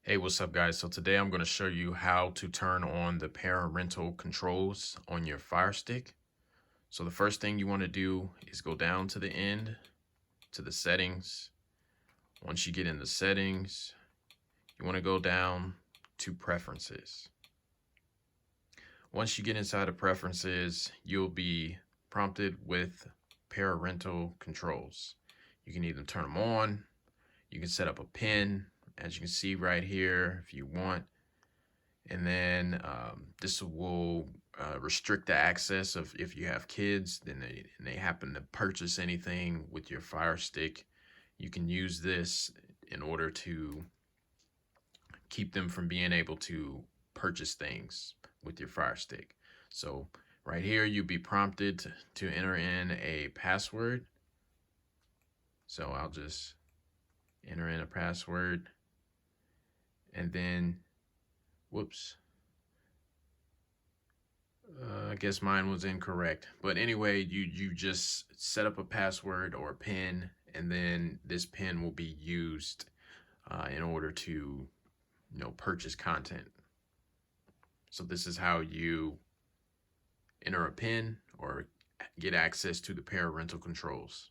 Hey, what's up guys? So today I'm going to show you how to turn on the parental controls on your Fire Stick. So the first thing you want to do is go down to the end to the settings. Once you get in the settings, you want to go down to preferences. Once you get inside of preferences, you'll be prompted with parental controls. You can either turn them on, you can set up a pin, as you can see right here if you want. And then this will restrict the access of if you have kids, then they happen to purchase anything with your Fire Stick. You can use this in order to keep them from being able to purchase things with your Fire Stick. So right here, you'll be prompted to enter in a password. So I'll just enter in a password, and then, whoops. I guess mine was incorrect. But anyway, you just set up a password or a PIN, and then this PIN will be used in order to purchase content. So this is how you enter a PIN or get access to the parental controls.